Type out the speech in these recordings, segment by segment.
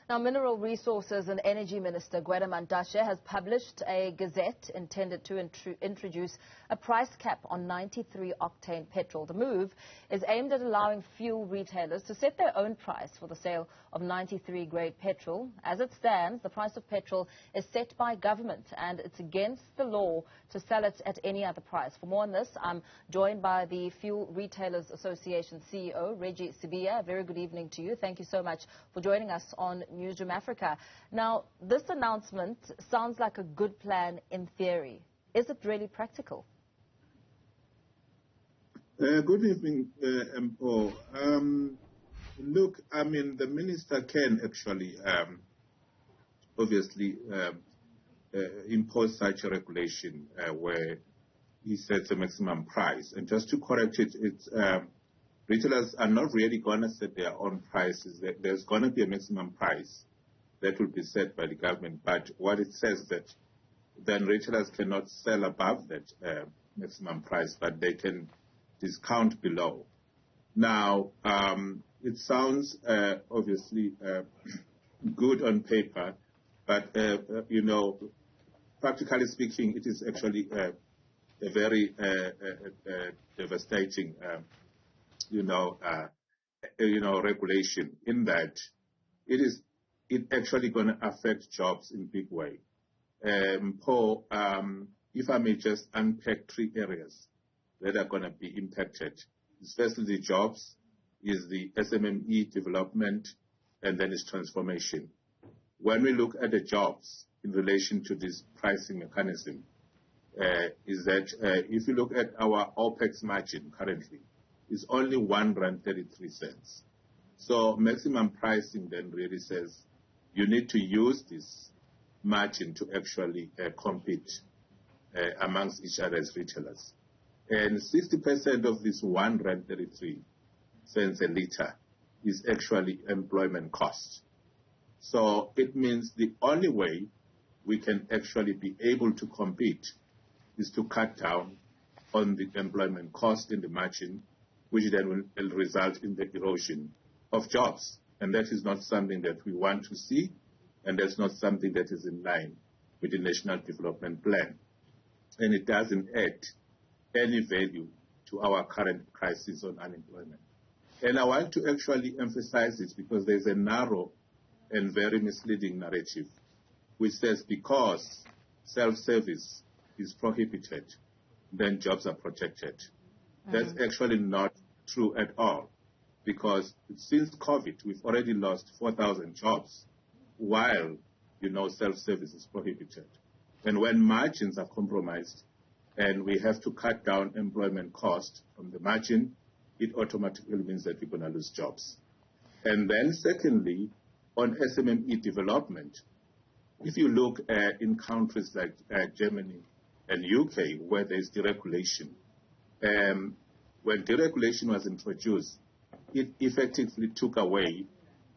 Now, Mineral Resources and Energy Minister Gwede has published a gazette intended to introduce a price cap on 93 octane petrol. The move is aimed at allowing fuel retailers to set their own price for the sale of 93 grade petrol. As it stands, the price of petrol is set by government and it's against the law to sell it at any other price. For more on this, I'm joined by the Fuel Retailers Association CEO, Reggie Sibiya. Very good evening to you. Thank you so much for joining us on Newzroom Afrika. Now, this announcement sounds like a good plan in theory. Is it really practical? Good evening, MO. Look, I mean, the minister can actually obviously impose such a regulation where he sets a maximum price. And just to correct it, it's retailers are not really going to set their own prices. There's going to be a maximum price that will be set by the government. But what it says that then retailers cannot sell above that maximum price, but they can discount below. Now, it sounds obviously good on paper, but you know, practically speaking, it is actually a very devastating, regulation in that it actually going to affect jobs in big way. Paul, if I may just unpack 3 areas that are going to be impacted, especially the jobs, is the SMME development, and then its transformation. When we look at the jobs in relation to this pricing mechanism, is that if you look at our OPEX margin currently, it's only R1.33. So maximum pricing then really says you need to use this margin to actually compete amongst each other as retailers. And 60% of this R1.33 a litre is actually employment cost. So it means the only way we can actually be able to compete is to cut down on the employment cost in the margin, which then will result in the erosion of jobs. And that is not something that we want to see, and that's not something that is in line with the National Development Plan. And it doesn't add any value to our current crisis on unemployment. And I want to actually emphasize this because there's a narrow and very misleading narrative which says because self-service is prohibited, then jobs are protected. That's actually not true at all, because since COVID, we've already lost 4,000 jobs while, self-service is prohibited. And when margins are compromised and we have to cut down employment cost from the margin, it automatically means that we're going to lose jobs. And then secondly, on SMME development, if you look in countries like Germany and UK, where there's deregulation, when deregulation was introduced, it effectively took away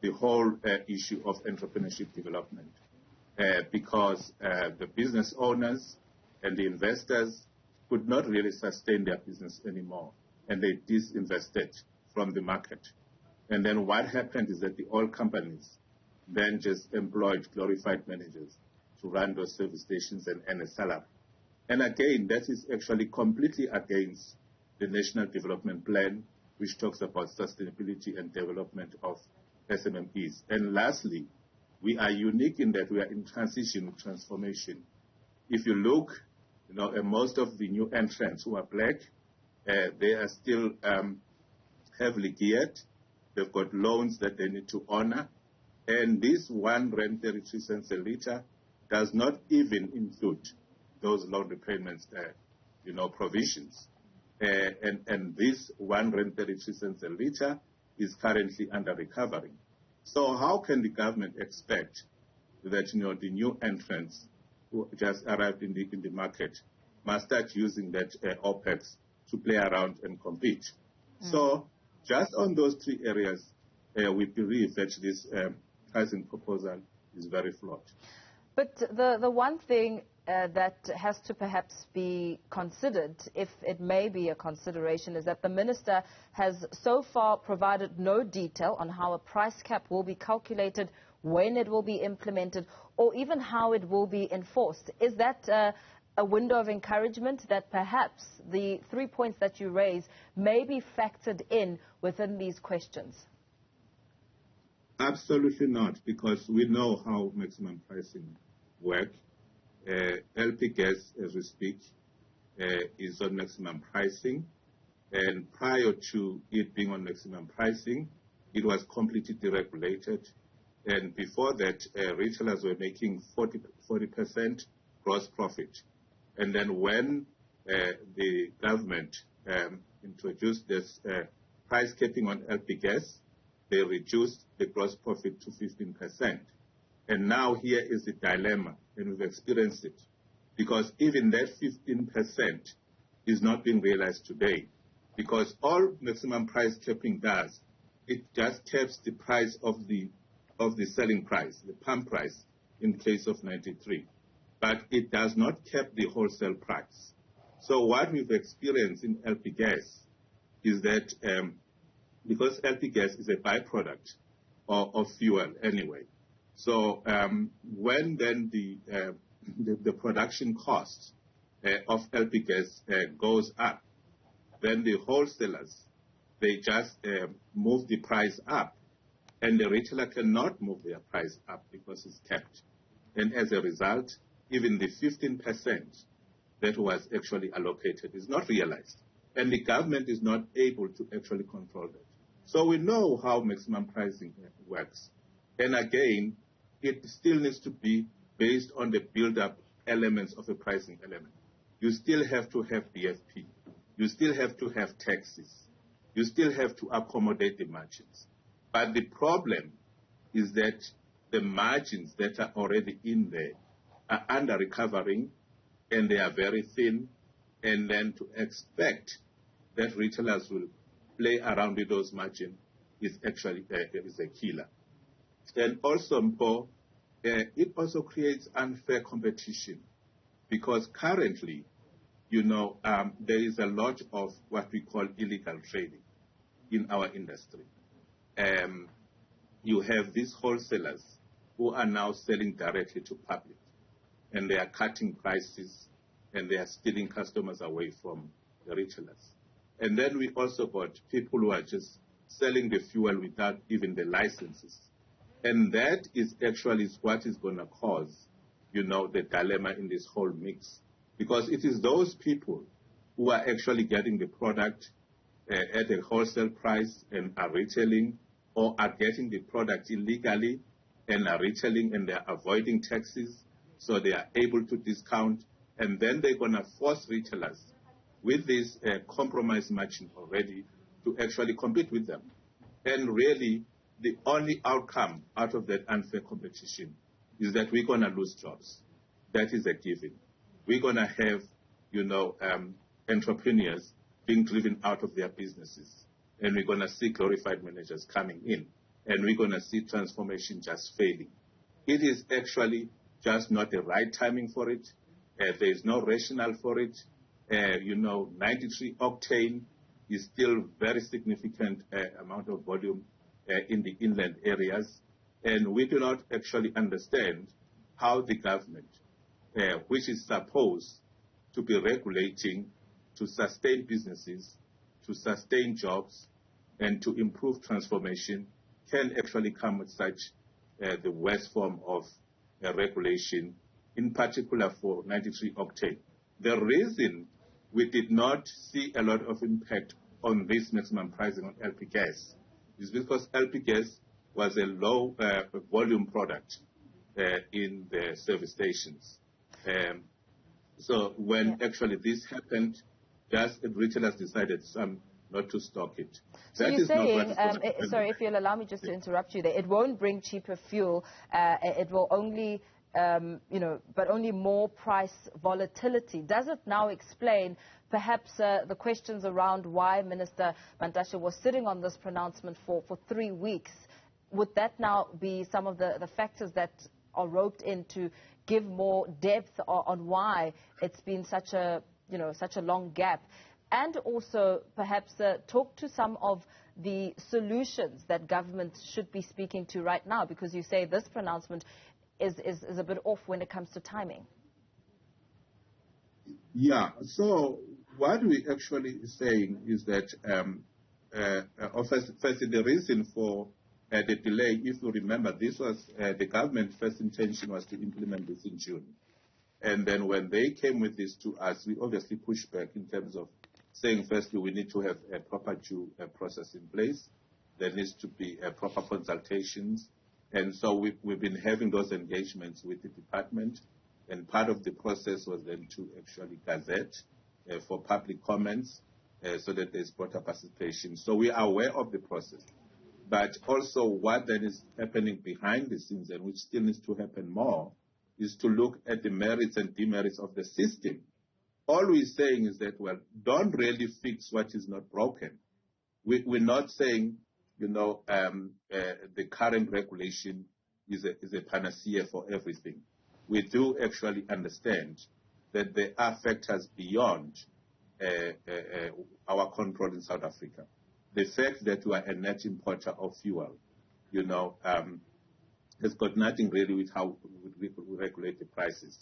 the whole issue of entrepreneurship development because the business owners and the investors could not really sustain their business anymore, and they disinvested from the market. And then what happened is that the oil companies then just employed glorified managers to run those service stations and earn a salary. And again, that is actually completely against the National Development Plan, which talks about sustainability and development of SMMEs. And lastly, we are unique in that we are in transition, transformation. If you look, at most of the new entrants who are black, they are still heavily geared. They've got loans that they need to honor. And this R1.33 a litre does not even include those loan repayments, provisions. And this R1.33 a litre is currently under recovery. So how can the government expect that, the new entrants who just arrived in the market must start using that OPEX to play around and compete? So just on those 3 areas, we believe that this pricing proposal is very flawed. But the one thing that has to perhaps be considered, if it may be a consideration, is that the minister has so far provided no detail on how a price cap will be calculated, when it will be implemented, or even how it will be enforced. Is that a window of encouragement that perhaps the 3 points that you raise may be factored in within these questions? Absolutely not, because we know how maximum pricing works. LP gas, as we speak, is on maximum pricing, and prior to it being on maximum pricing, it was completely deregulated, and before that, retailers were making 40% gross profit. And then when the government introduced this price capping on LP gas, they reduced the gross profit to 15%. And now here is the dilemma, and we've experienced it, because even that 15% is not being realized today, because all maximum price capping does, it just caps the price of the selling price, the pump price, in case of 93. But it does not cap the wholesale price. So what we've experienced in LP gas is that because LP gas is a byproduct of fuel anyway, so when then the production cost of LP gas goes up, then the wholesalers, they just move the price up, and the retailer cannot move their price up because it's capped. And as a result, even the 15% that was actually allocated is not realized, and the government is not able to actually control that. So we know how maximum pricing works. And again, it still needs to be based on the build-up elements of the pricing element. You still have to have BFP. You still have to have taxes. You still have to accommodate the margins. But the problem is that the margins that are already in there are under-recovering, and they are very thin, and then to expect that retailers will play around with those margins is actually is a killer. And also, it also creates unfair competition, because currently, there is a lot of what we call illegal trading in our industry. You have these wholesalers who are now selling directly to public, and they are cutting prices, and they are stealing customers away from the retailers. And then we also got people who are just selling the fuel without even the licenses. And that is actually what is going to cause, the dilemma in this whole mix. Because it is those people who are actually getting the product at a wholesale price and are retailing, or are getting the product illegally and are retailing, and they are avoiding taxes, so they are able to discount. And then they're going to force retailers with this compromise margin already to actually compete with them. And really, the only outcome out of that unfair competition is that we're going to lose jobs. That is a given. We're going to have, entrepreneurs being driven out of their businesses. And we're going to see glorified managers coming in. And we're going to see transformation just failing. It is actually just not the right timing for it. There is no rationale for it. 93 octane is still very significant amount of volume in the inland areas. And we do not actually understand how the government, which is supposed to be regulating to sustain businesses, to sustain jobs, and to improve transformation, can actually come with such the worst form of regulation, in particular for 93 octane. The reason we did not see a lot of impact on this maximum pricing on LP gas is because LP gas was a low volume product in the service stations. So when actually this happened, just retailers decided not to stock it. So you're saying, sorry, if you'll allow me just to interrupt you there, it won't bring cheaper fuel, it will only, but only more price volatility. Does it now explain perhaps the questions around why Minister Mantashe was sitting on this pronouncement for 3 weeks? Would that now be some of the factors that are roped in to give more depth on why it's been such a long gap, and also perhaps talk to some of the solutions that government should be speaking to right now, because you say this pronouncement is a bit off when it comes to timing. Yeah, so what we actually saying is that first, the reason for the delay, if you remember, this was the government's first intention was to implement this in June. And then when they came with this to us, we obviously pushed back in terms of saying, firstly, we need to have a proper due process in place. There needs to be proper consultations. And so we've been having those engagements with the department. And part of the process was then to actually gazette for public comments so that there's broader participation. So we are aware of the process. But also what then is happening behind the scenes, and which still needs to happen more, is to look at the merits and demerits of the system. All we're saying is that, well, don't really fix what is not broken. We're not saying, the current regulation is a panacea for everything. We do actually understand that there are factors beyond our control in South Africa. The fact that we are a net importer of fuel, has got nothing really with how we regulate the prices.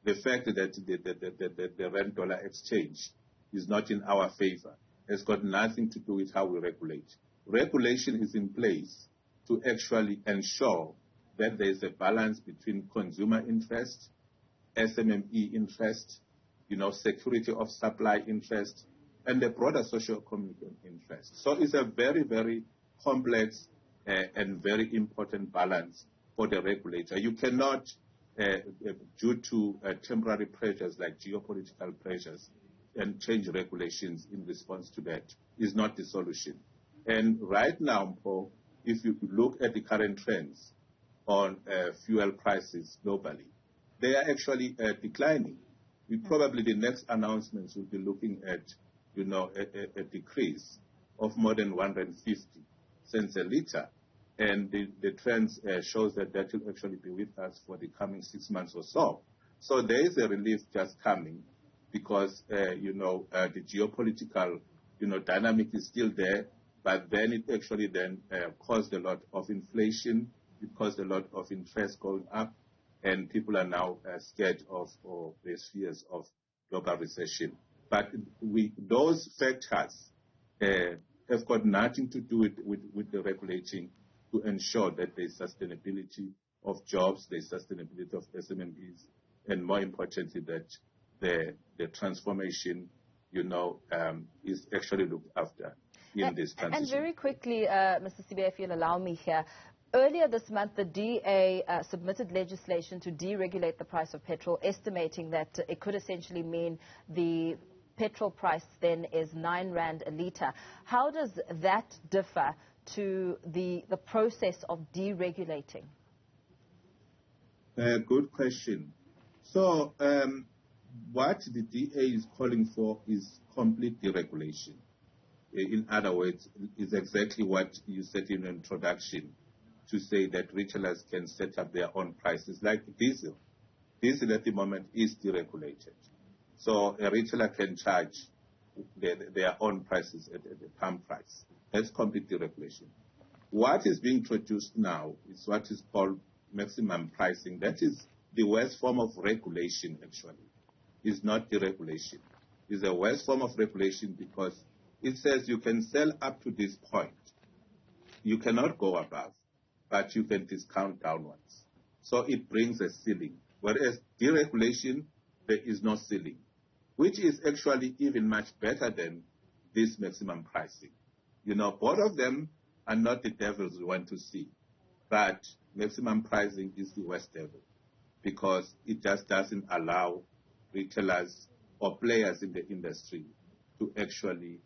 The fact that the rand-dollar exchange is not in our favor has got nothing to do with how we regulate. Regulation is in place to actually ensure that there is a balance between consumer interest, SMME interest, security of supply interest, and the broader socio-economic interest. So it's a very, very complex and very important balance for the regulator. You cannot, due to temporary pressures like geopolitical pressures, and change regulations in response to that is not the solution. And right now, Paul, if you look at the current trends on fuel prices globally, they are actually declining. Probably the next announcements will be looking at, a decrease of more than 150 cents a liter. And the trends shows that will actually be with us for the coming 6 months or so. So there is a relief just coming because, the geopolitical, dynamic is still there, but then it actually then caused a lot of inflation. It caused a lot of interest going up, and people are now scared of these fears of global recession. But those factors have got nothing to do with the regulating to ensure that there's sustainability of jobs, there's sustainability of SMMEs, and more importantly, that the transformation, is actually looked after in this transition. And very quickly, Mr. Sibiya, if you'll allow me here, earlier this month, the DA submitted legislation to deregulate the price of petrol, estimating that it could essentially mean the petrol price then is 9 rand a litre. How does that differ to the process of deregulating? Good question. So what the DA is calling for is complete deregulation. In other words, is exactly what you said in the introduction, to say that retailers can set up their own prices, like diesel. Diesel at the moment is deregulated. So a retailer can charge their own prices at the pump price. That's complete deregulation. What is being introduced now is what is called maximum pricing. That is the worst form of regulation, actually. It's not deregulation. It's a worst form of regulation because it says you can sell up to this point. You cannot go above, but you can discount downwards. So it brings a ceiling. Whereas deregulation, there is no ceiling, which is actually even much better than this maximum pricing. Both of them are not the devils we want to see, but maximum pricing is the worst devil because it just doesn't allow retailers or players in the industry to actually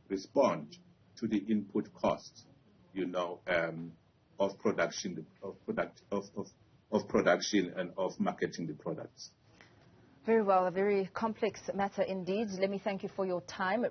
respond to the input cost, of production, of production and of marketing the products. Very well, a very complex matter indeed. Let me thank you for your time.